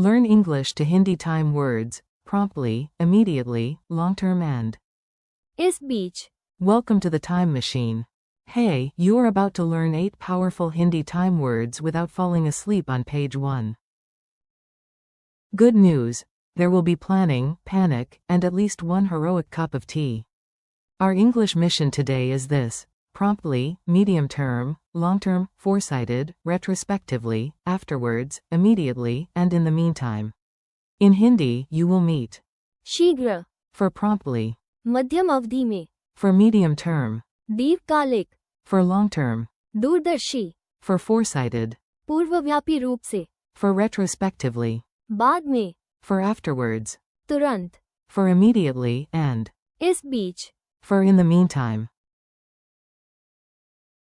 Learn English to Hindi time words, promptly, immediately, long-term and. इस बीच. Welcome to the time machine. Hey, you are about to learn 8 powerful Hindi time words without falling asleep on page 1. Good news. There will be planning, panic, and at least one heroic cup of tea. Our English mission today is this: promptly, medium-term, long-term, foresighted, retrospectively, afterwards, immediately, and in the meantime. In Hindi, you will meet शीघ्र. for promptly, मध्यम अवधि में. for medium-term, दीर्घकालिक. for long-term, दूरदर्शी. for foresighted, पूर्वव्यापी रूप से. for retrospectively, बाद में. for afterwards, तुरंत. for immediately, and इस बीच. for in the meantime.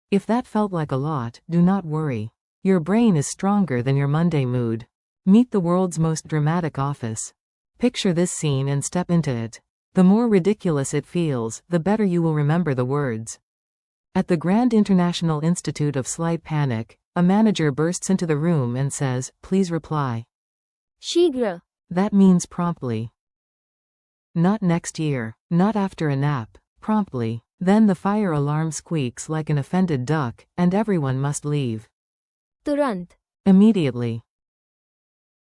If that felt like a lot, do not worry. Your brain is stronger than your Monday mood. Meet the world's most dramatic office. Picture this scene and step into it. The more ridiculous it feels, the better you will remember the words. At the Grand International Institute of Slight Panic, a manager bursts into the room and says, "Please reply." शीघ्र. That means promptly. Not next year. Not after a nap. Promptly. Then the fire alarm squeaks like an offended duck, and everyone must leave. तुरंत. Immediately.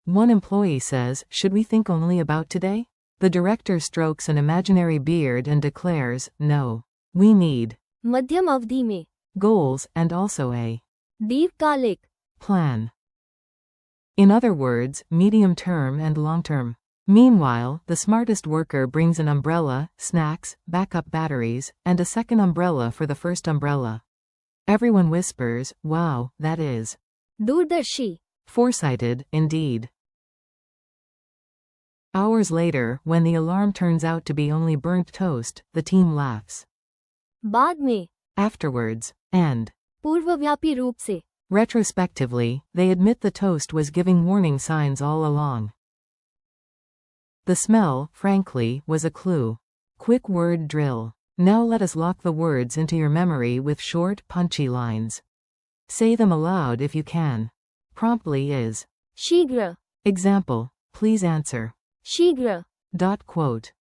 One employee says, "Should we think only about today?" The director strokes an imaginary beard and declares, "No. We need मध्यम अवधि में. goals and also a दीर्घकालिक. plan." In other words, medium term and long term. Meanwhile, the smartest worker brings an umbrella, snacks, backup batteries, and a second umbrella for the first umbrella. Everyone whispers, "Wow, that is दूरदर्शी. foresighted, indeed." Hours later, when the alarm turns out to be only burnt toast, the team laughs. बाद में. Afterwards, and पूर्वव्यापी रूप से. retrospectively, they admit the toast was giving warning signs all along. The smell, frankly, was a clue. Quick word drill. Now let us lock the words into your memory with short, punchy lines. Say them aloud if you can. Promptly is शीघ्र. example, please answer. शीघ्र. Quote.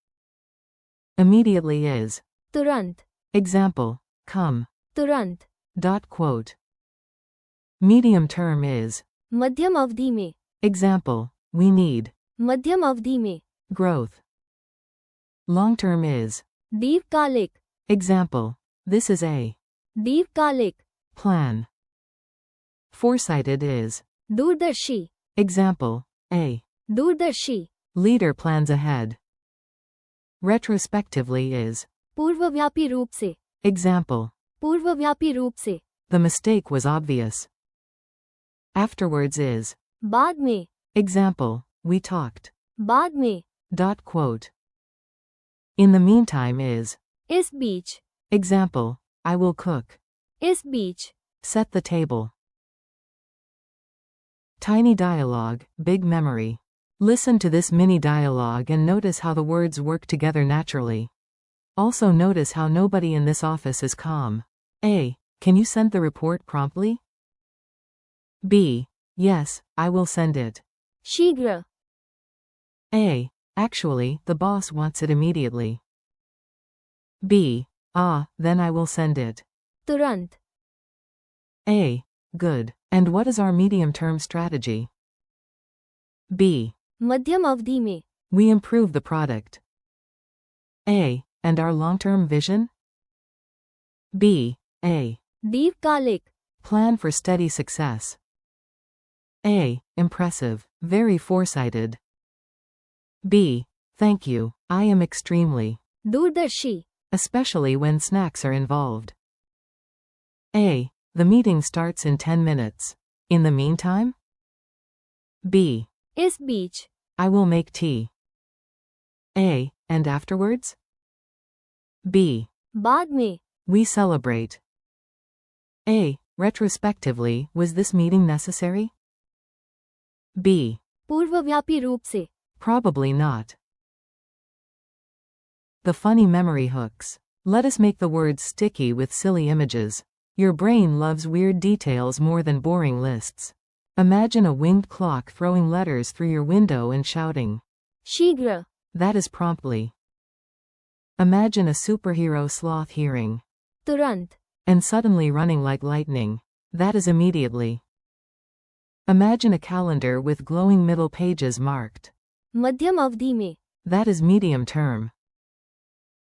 Immediately is तुरंत. example, come. तुरंत. Quote. Medium term is मध्यम अवधि में. example, we need मध्यम अवधि में. growth. Long term is दीर्घकालिक. example, this is a दीर्घकालिक. plan. Foresighted is दूरदर्शी. example, a दूरदर्शी. leader plans ahead. Retrospectively is पूर्वव्यापी रूप से. example, पूर्वव्यापी रूप से. the mistake was obvious. Afterwards is बाद में. example, we talked. बाद में. Quote. In the meantime is इस बीच. example, I will cook. इस बीच. Set the table. Tiny dialogue, big memory. Listen to this mini dialogue and notice how the words work together naturally. Also notice how nobody in this office is calm. A. Can you send the report promptly? B. Yes, I will send it. शीघ्र. A. Actually, the boss wants it immediately. B. Then I will send it. तुरंत. A. Good. And what is our medium-term strategy? B. मध्यम अवधि में. We improve the product. A. And our long-term vision? B. A. दीर्घकालिक. Plan for steady success. A. Impressive. Very foresighted. B. Thank you. I am extremely दूरदर्शी. especially when snacks are involved. A. The meeting starts in 10 minutes. In the meantime? B. इस बीच. I will make tea. A. And afterwards? B. बाद में. We celebrate. A. Retrospectively, was this meeting necessary? B. पूर्वव्यापी रूप से. Probably not. The funny memory hooks. Let us make the words sticky with silly images. Your brain loves weird details more than boring lists. Imagine a winged clock throwing letters through your window and shouting. शीघ्र. That is promptly. Imagine a superhero sloth hearing. तुरंत. And suddenly running like lightning. That is immediately. Imagine a calendar with glowing middle pages marked. मध्यम अवधि में. That is medium term.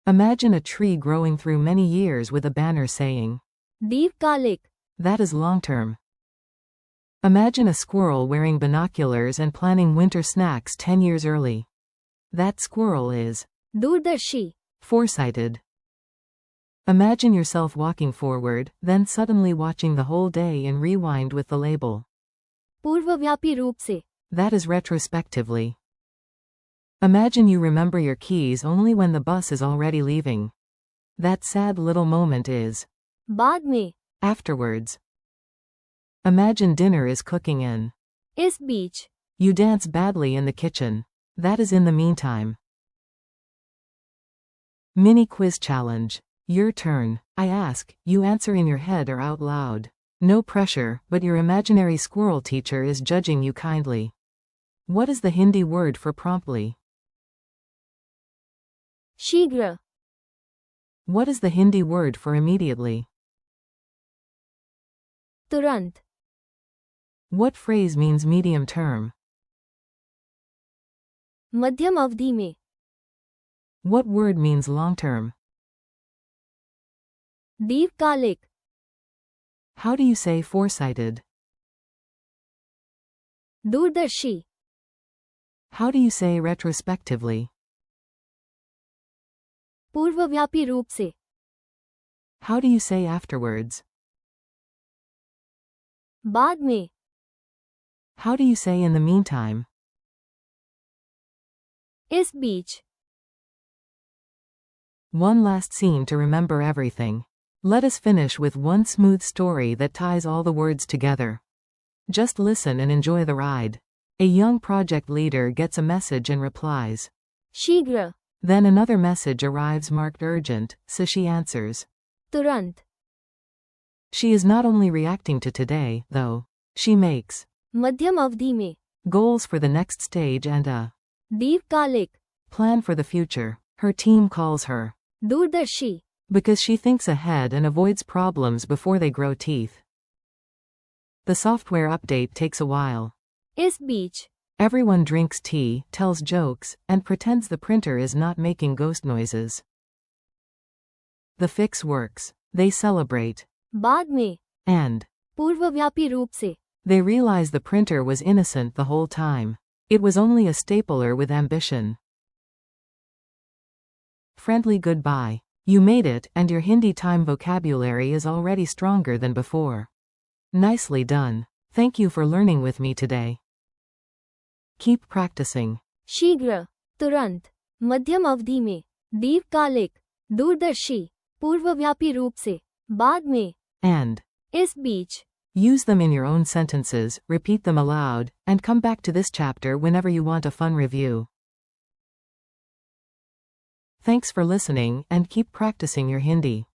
Imagine a tree growing through many years with a banner saying. दीर्घकालिक. That is long term. Imagine a squirrel wearing binoculars and planning winter snacks 10 years early. That squirrel is. दूरदर्शी. Foresighted. Imagine yourself walking forward, then suddenly watching the whole day and rewind with the label. पूर्वव्यापी रूप से. That is retrospectively. Imagine you remember your keys only when the bus is already leaving. That sad little moment is. बाद में. Afterwards. Imagine dinner is cooking in. इस बीच. You dance badly in the kitchen. That is in the meantime. Mini quiz challenge. Your turn. I ask, you answer in your head or out loud. No pressure, but your imaginary squirrel teacher is judging you kindly. What is the Hindi word for promptly? शीघ्र. What is the Hindi word for immediately? तुरंत. What phrase means medium term? मध्यम अवधि में. What word means long term? दीर्घकालिक. How do you say foresighted? दूरदर्शी. How do you say retrospectively? पूर्वव्यापी रूप से. How do you say afterwards? बाद में. How do you say in the meantime? इस बीच. One last scene to remember everything. Let us finish with one smooth story that ties all the words together. Just listen and enjoy the ride. A young project leader gets a message and replies. शीघ्र. Then another message arrives marked urgent, so she answers. तुरंत. She is not only reacting to today, though. She makes मध्यम अवधि में. goals for the next stage and a दीर्घकालिक. plan for the future. Her team calls her दूरदर्शी. because she thinks ahead and avoids problems before they grow teeth. The software update takes a while. इस बीच. Everyone drinks tea, tells jokes, and pretends the printer is not making ghost noises. The fix works. They celebrate. बाद में. And पूर्वव्यापी रूप से. they realize the printer was innocent the whole time. It was only a stapler with ambition. Friendly goodbye. You made it, and your Hindi time vocabulary is already stronger than before. Nicely done. Thank you for learning with me today. Keep practicing. शीघ्र. तुरंत. मध्यम अवधि में. दीर्घकालिक. दूरदर्शी. पूर्वव्यापी रूप से. बाद में. And इस बीच. use them in your own sentences, repeat them aloud, and come back to this chapter whenever you want a fun review. Thanks for listening, and keep practicing your Hindi.